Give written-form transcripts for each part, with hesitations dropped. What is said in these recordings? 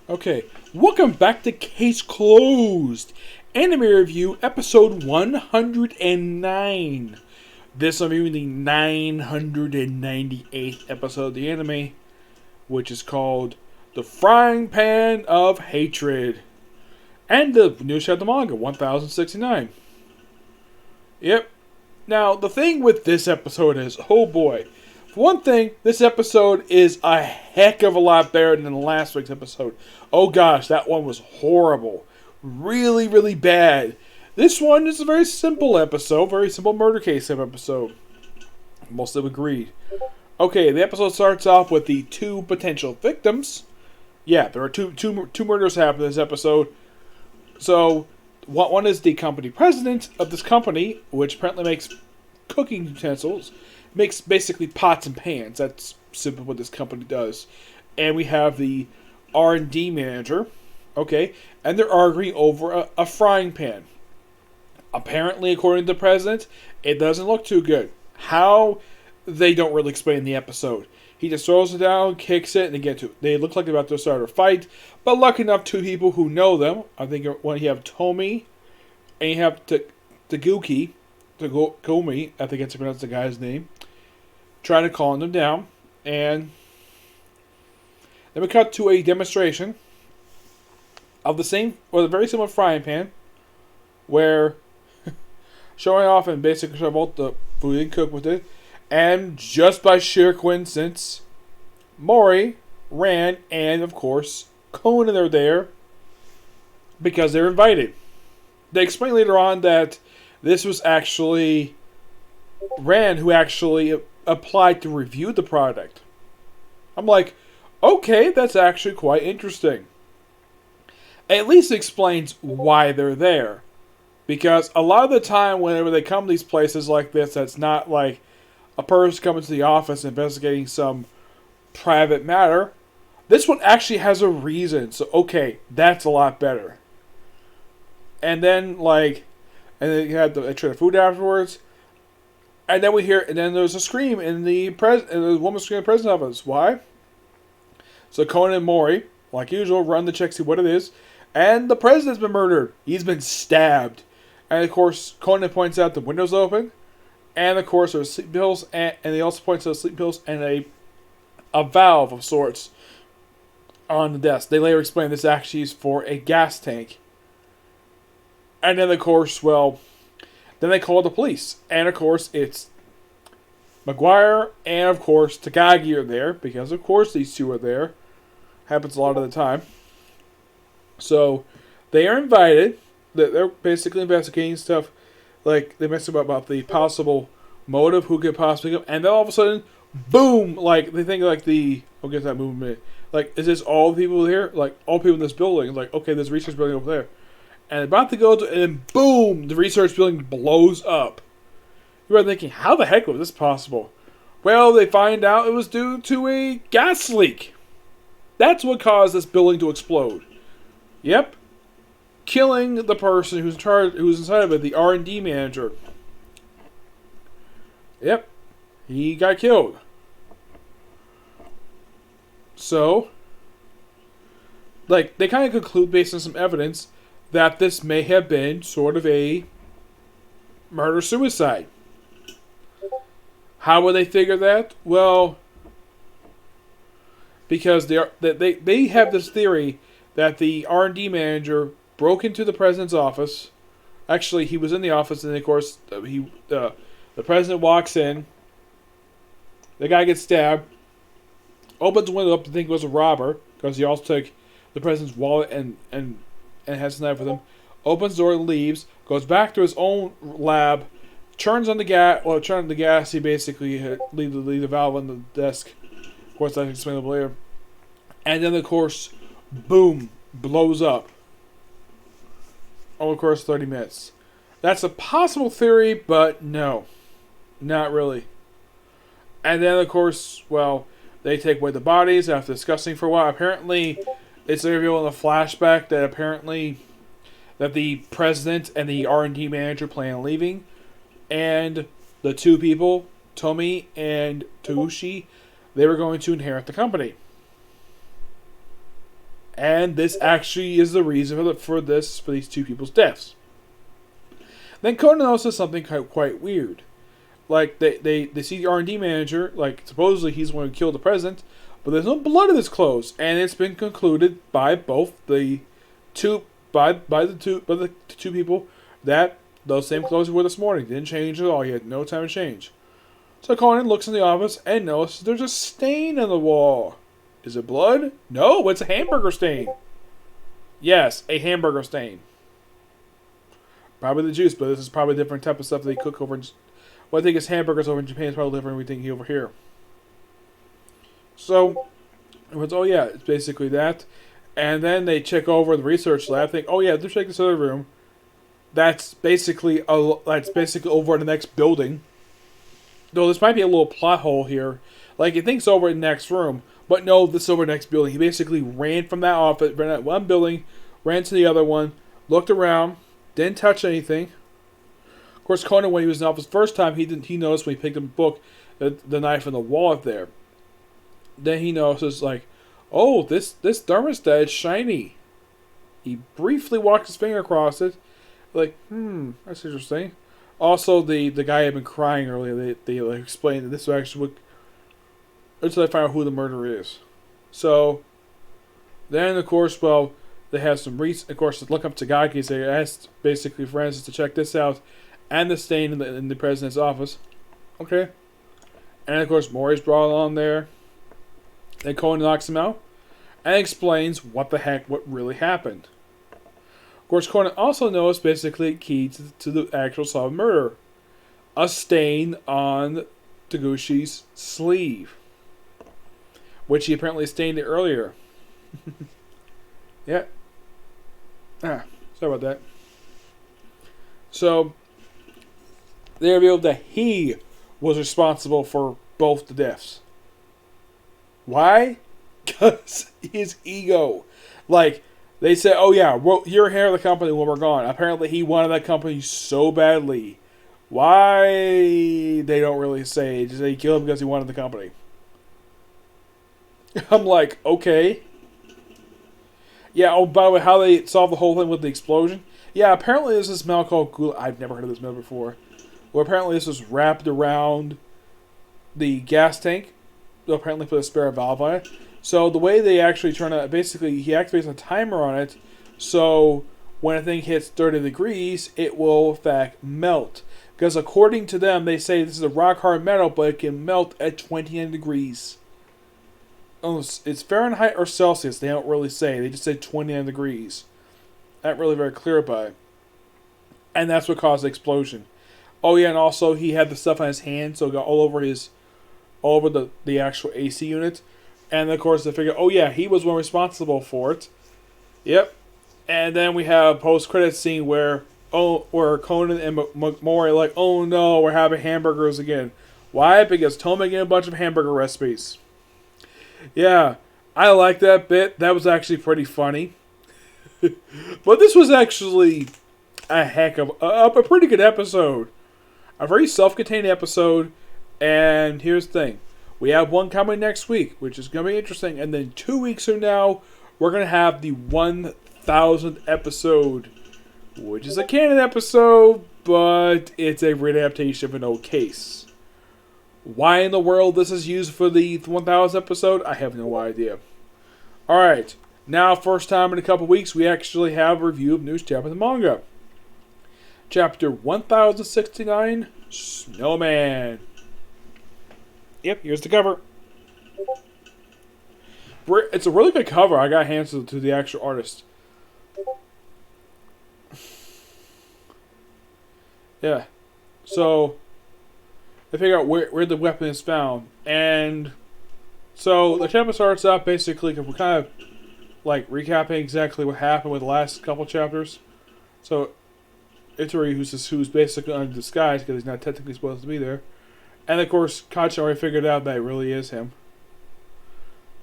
Okay, welcome back to Case Closed, Anime Review, episode 109. This will be the 998th episode of the anime, which is called The Frying Pan of Hatred. And the new chapter manga, 1069. Yep. Now, the thing with this episode is, oh boy. For one thing, this episode is a heck of a lot better than last week's episode. Oh gosh, that one was horrible. Really, really bad. This one is a very simple episode, very simple murder case episode. Most have agreed. Okay, the episode starts off with the two potential victims. Yeah, there are two murders happen in this episode. So, one is the company president of this company, which apparently makes cooking utensils. Makes basically pots and pans. That's simply what this company does. And we have the R&D manager. Okay, and they're arguing over a frying pan. Apparently, according to the president, it doesn't look too good. How? They don't really explain in the episode. He just throws it down, kicks it, and they look like they're about to start a fight. But lucky enough, two people who know them. I think when you have Tomi and you have Taguchi, Tagomi, I think that's to pronounce the guy's name, trying to calm them down. And then we cut to a demonstration of the very similar frying pan, where showing off and basically showing both the food and cook with it. And just by sheer coincidence, Mori, Ran, and of course Conan are there because they're invited. They explain later on that this was actually Ran who actually applied to review the product. I'm like, okay, that's actually quite interesting. At least it explains why they're there. Because a lot of the time whenever they come to these places like this, that's not like a person coming to the office investigating some private matter. This one actually has a reason. So, okay, that's a lot better. And then, and then you had they try the food afterwards. And then and then there's a scream in the woman screaming in the president's office. Why? So Conan and Mori, like usual, run to check, see what it is. And the president's been murdered. He's been stabbed. And of course, Conan points out the window's open. And of course, there's sleep pills. And he also points out sleep pills and a valve of sorts on the desk. They later explain this actually is for a gas tank. And then of course, then they call the police. And of course, it's Maguire and of course Takagi are there. Because of course these two are there. Happens a lot of the time. So, they are invited. They're basically investigating stuff. Like, they mess about the possible motive, who could possibly come. And then all of a sudden, boom! Like, they think like I'll get that movement. Like, is this all the people here? Like, all people in this building. Like, okay, there's a research building over there. And about to go to, and then boom! The research building blows up. You are thinking, how the heck was this possible? Well, they find out it was due to a gas leak. That's what caused this building to explode. Yep. Killing the person who's inside of it, the R&D manager. Yep. He got killed. So, they kind of conclude based on some evidence that this may have been sort of a murder-suicide. How would they figure that? Well, because they have this theory that the R&D manager broke into the president's office. Actually, he was in the office, and of course, the president walks in. The guy gets stabbed. Opens the window up to think it was a robber, because he also took the president's wallet and has a knife with him. Opens the door, leaves, goes back to his own lab, turns on the gas. Well, turns on the gas. He basically leave the valve on the desk. Of course, I can explain it later. And then, of course, boom, blows up. Over the course of 30 minutes. That's a possible theory, but no. Not really. And then, of course, they take away the bodies after discussing for a while. Apparently, it's revealed in a flashback that that the president and the R&D manager plan on leaving. And the two people, Tomi and Taguchi, they were going to inherit the company. And this actually is the reason for these two people's deaths. Then Conan notices something quite weird. Like, they see the R&D manager, like, supposedly he's the one who killed the president, but there's no blood in his clothes, and it's been concluded by both the two people that those same clothes were this morning. Didn't change at all. He had no time to change. So Conan looks in the office and notices there's a stain on the wall. Is it blood? No, it's a hamburger stain. Yes, a hamburger stain. Probably the juice, but this is probably a different type of stuff they cook over in... Well, I think it's hamburgers over in Japan is probably different than we think over here. So, oh yeah, it's basically that. And then they check over the research lab, think, oh yeah, let's check this other room. That's basically over in the next building. Though this might be a little plot hole here. Like, he thinks over in the next room, but no, this is over the next building. He basically ran from that office, ran out one building, ran to the other one, looked around, didn't touch anything. Of course, Conan, when he was in the office first time, he noticed when he picked up a book, the knife in the wall up there. Then he notices, like, oh, this thermostat is shiny. He briefly walked his finger across it. Like, that's interesting. Also, the guy had been crying earlier. They like, explained that this is actually what... Until they find out who the murderer is. So, then, of course, well, they have some of course, look up to Takagi. They asked, basically, Francis to check this out. And the stain in the president's office. Okay. And, of course, Mori's brought on there. Then Conan knocks him out. And explains what really happened. Of course, Conan also knows basically a key to the actual solved murder. A stain on Taguchi's sleeve. Which he apparently stained it earlier. Yeah. Sorry about that. So, they revealed that he was responsible for both the deaths. Why? Because his ego. Like, they said, oh yeah, well, you're here at the company when we're gone. Apparently he wanted that company so badly. Why? They don't really say. Just say he killed him because he wanted the company. I'm like, okay. Yeah, oh, by the way, how they solved the whole thing with the explosion? Yeah, apparently there's this metal called gula. I've never heard of this metal before. Well, apparently this was wrapped around the gas tank. They'll apparently put a spare valve on it. So the way they actually turn it, basically he activates a timer on it. So when a thing hits 30 degrees, it will in fact melt. Because according to them, they say this is a rock hard metal, but it can melt at 29 degrees. Oh, it's Fahrenheit or Celsius. They don't really say. They just say 29 degrees. Not really very clear about it. And that's what caused the explosion. Oh yeah, and also he had the stuff on his hand, so it got all over the actual AC unit. And of course they figure, oh yeah, he was one responsible for it. Yep. And then we have a post-credit scene where Conan and Mori are like, oh no, we're having hamburgers again. Why? Because Toma gave a bunch of hamburger recipes. Yeah, I like that bit. That was actually pretty funny. But this was actually a heck of a pretty good episode. A very self-contained episode. And here's the thing. We have one coming next week, which is going to be interesting. And then 2 weeks from now, we're going to have the 1000th episode, which is a canon episode, but it's a readaptation of an old case. Why in the world this is used for the 1000th episode, I have no idea. Alright, now first time in a couple weeks, we actually have a review of News Chapter of the manga. Chapter 1069, Snowman. Yep, here's the cover. It's a really good cover. I got hands to the actual artist. Yeah. So, they figure out where the weapon is found. And so, the chapter starts out basically, we're kind of like recapping exactly what happened with the last couple chapters. So, Itari, who's basically under disguise because he's not technically supposed to be there. And of course, Kachi already figured out that it really is him.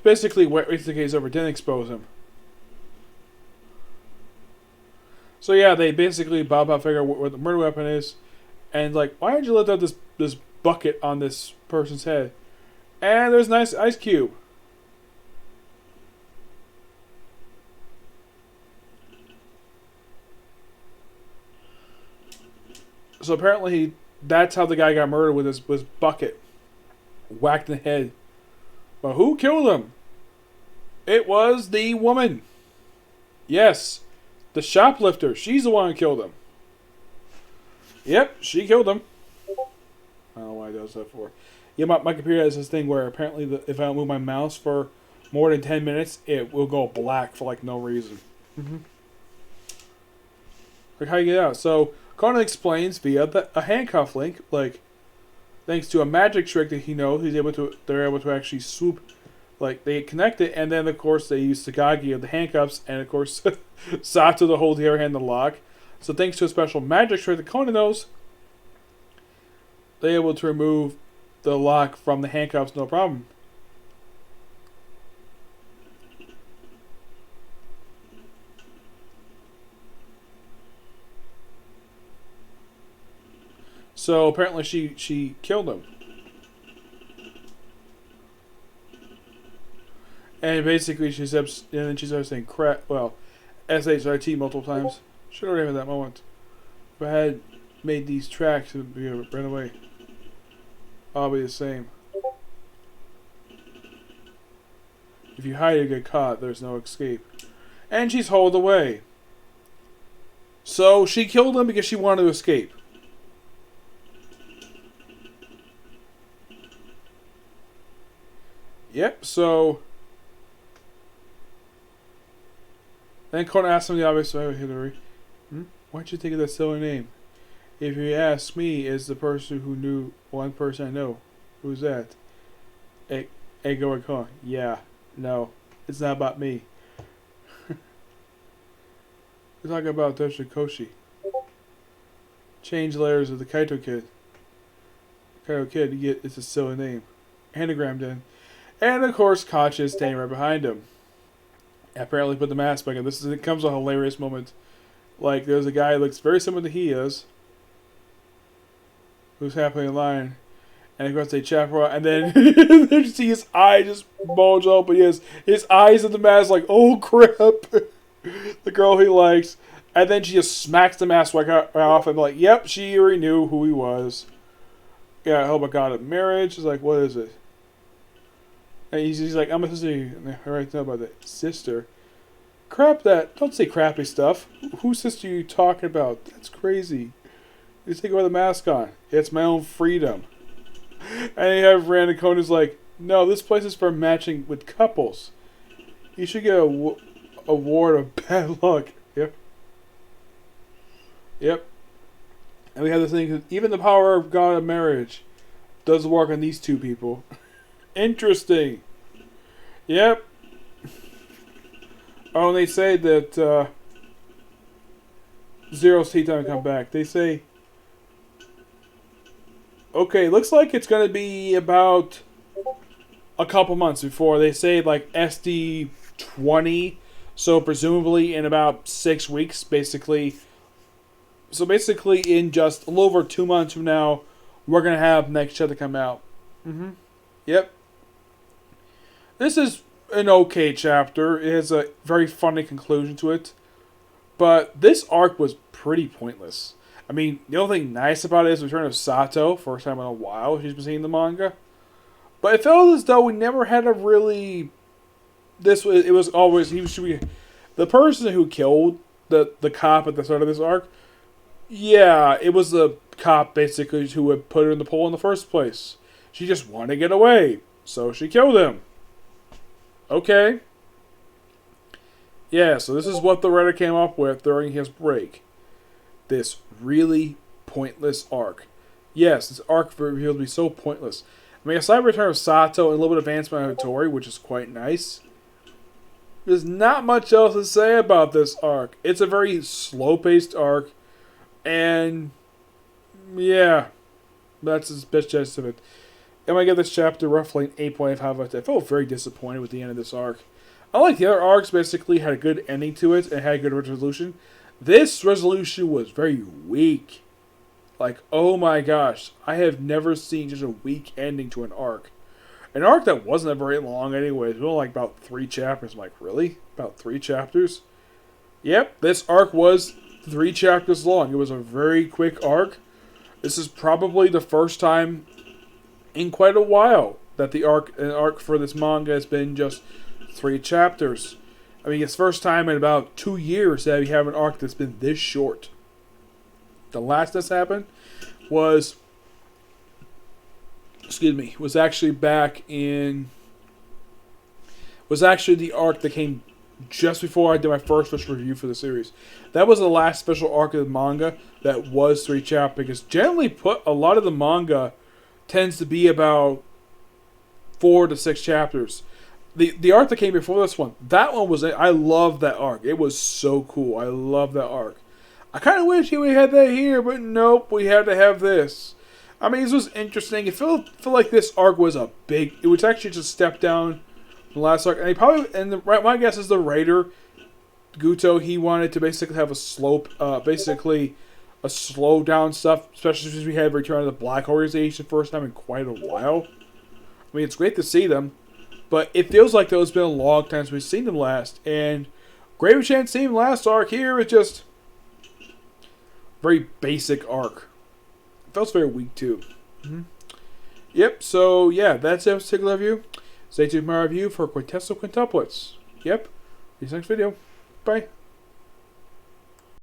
Basically, what the case over didn't expose him. So yeah, they basically Bob out figure out where the murder weapon is, and like, why did you let out this bucket on this person's head? And there's a nice ice cube. So apparently, that's how the guy got murdered with his bucket, whacked in the head. But who killed him? It was the woman. Yes, the shoplifter. She's the one who killed him. Yep, she killed him. I don't know why I does that for. Yeah, my computer has this thing where apparently if I don't move my mouse for more than 10 minutes, it will go black for like no reason. Like how you get out. So Conan explains via a handcuff link, like thanks to a magic trick that he knows, they're able to actually swoop, like they connect it, and then of course they use Sagagi of the handcuffs, and of course Sato to hold the other hand the lock. So thanks to a special magic trick that Conan knows, they're able to remove the lock from the handcuffs no problem. So apparently she killed him. And basically she starts saying crap, well, SHIT multiple times. Should have had that moment. If I had made these tracks, it would run away. I'll be the same. If you hide, you get caught. There's no escape. And she's hauled away. So she killed him because she wanted to escape. Yep, so then Conan asked him the obvious way, Hillary. Why'd you think of that silly name? If you ask me, is the person who knew one person I know. Who's that? Ego and Conan. Yeah, no, it's not about me. We're talking about Toshikoshi. Change layers of the Kaito Kid. Kaito Kid, it's a silly name. Anagram then. And of course, Kachi is standing right behind him. Apparently put the mask back on. It comes a hilarious moment. Like, there's a guy who looks very similar to he is, who's happily in line, and of course they chat for a while, and then you see his eye just bulge open. His eyes in the mask, like, oh crap, the girl he likes, and then she just smacks the mask right off, and like, yep, she already knew who he was. Yeah, I hope I got a marriage. She's like, what is it? And he's like, I'm a sister. And I already know about that. Sister? Crap that. Don't say crappy stuff. Whose sister are you talking about? That's crazy. You take away the mask on. It's my own freedom. And you have Rand and Conan's like, no, this place is for matching with couples. You should get a award of bad luck. Yep. Yep. And we have this thing, even the power of God of marriage does work on these two people. Interesting. Yep. Oh, and they say that Zero's tea time come back. They say, okay, looks like it's going to be about a couple months before. They say like SD 20, so presumably in about 6 weeks, basically. So basically in just a little over 2 months from now, we're going to have next chapter come out. Yep. This is an okay chapter. It has a very funny conclusion to it. But this arc was pretty pointless. I mean, the only thing nice about it is the return of Sato, first time in a while she's been seeing the manga. But it felt as though we never had a really... It was always... the person who killed the cop at the start of this arc, yeah, it was the cop basically who had put her in the pool in the first place. She just wanted to get away, so she killed him. Okay. Yeah, so this is what the writer came up with during his break. This really pointless arc. Yes, this arc revealed to be so pointless. I mean, aside from the return of Sato and a little bit of advancement of Hattori, which is quite nice, there's not much else to say about this arc. It's a very slow-paced arc, and yeah, that's the best gist of it. I'm going to give this chapter roughly an 8.5 out of 10. I felt very disappointed with the end of this arc. Unlike the other arcs, basically had a good ending to it and had a good resolution. This resolution was very weak. Like, oh my gosh, I have never seen just a weak ending to an arc. An arc that wasn't very long anyways. It was only like about 3 chapters. I'm like, really? About 3 chapters? Yep, this arc was 3 chapters long. It was a very quick arc. This is probably the first time in quite a while that an arc for this manga has been just 3 chapters. I mean, it's first time in about 2 years that we have an arc that's been this short. The last this happened was, was actually the arc that came just before I did my first special review for the series. That was the last special arc of the manga that was 3 chapters. Because generally a lot of the manga tends to be about 4 to 6 chapters. The arc that came before this one, I love that arc. It was so cool. I love that arc. I kind of wish we had that here, but nope, we had to have this. I mean, this was interesting. It felt like this arc was it was actually just a step down from the last arc. And my guess is the writer, Guto, he wanted to basically have a slow down stuff, especially since we had Return of the Black Organization first time in quite a while. I mean, it's great to see them, but it feels like it's been a long time since we've seen them last. And Great Chance seeing last arc here is just very basic arc. It feels very weak too. Mm-hmm. Yep, so yeah, that's it for this particular review. Stay tuned for my review for Quintessential Quintuplets. Yep, see you next video. Bye.